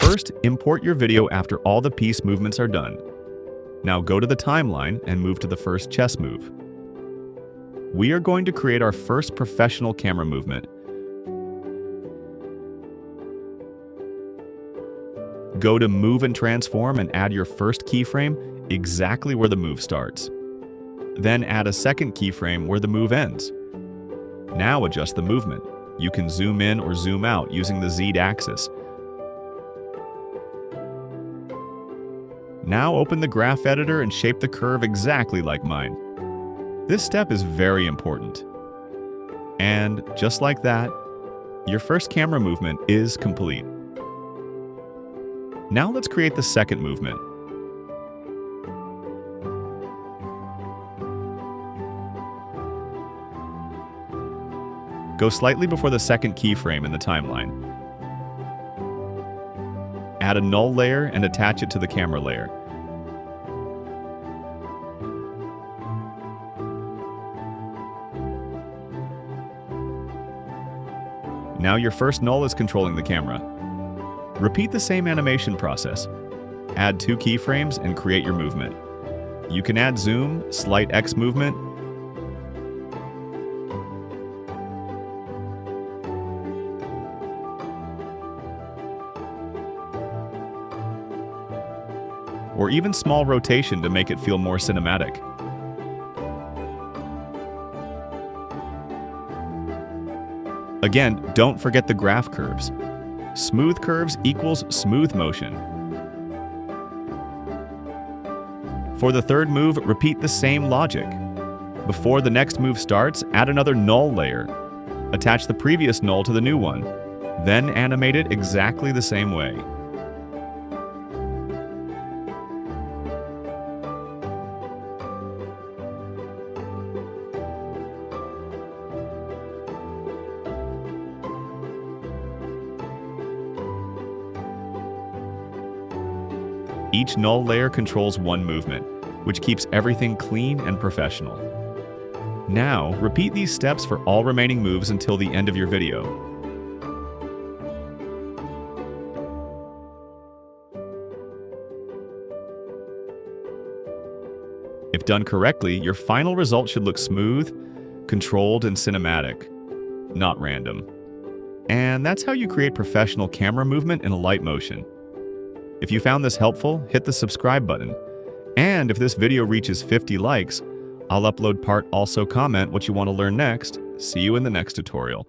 First, import your after after all the piece movements are done. Now go to the timeline and move to the first chess move. We are going to create our first professional camera movement. Go to Move and Transform and add your first keyframe exactly where the move starts. Then add a second keyframe where the move ends. Now adjust the movement. You can zoom in or zoom out using the Z-axis. Now open the graph editor and shape the curve exactly like mine. This step is very important. And just like that, your first camera movement is complete. Now let's create the second movement. Go slightly before the second keyframe in the timeline. Add a null layer and attach it to the camera layer. Now your first null is controlling the camera. Repeat the same animation process. Add 2 keyframes and create your movement. You can add zoom, slight X movement, or even small rotation to make it feel more cinematic. Again, don't forget the graph curves. Smooth curves equals smooth motion. For the third move, repeat the same logic. Before the next move starts, add another null layer. Attach the previous null to the new one. Then animate it exactly the same way. Each null layer controls one movement, which keeps everything clean and professional. Now, repeat these steps for all remaining moves until the end of your video. If done correctly, your final result should look smooth, controlled, and cinematic, not random. And that's how you create professional camera movement in Alight Motion. If you found this helpful, hit the subscribe button. And if this video reaches 50 likes, I'll upload part also comment what you want to learn next. See you in the next tutorial.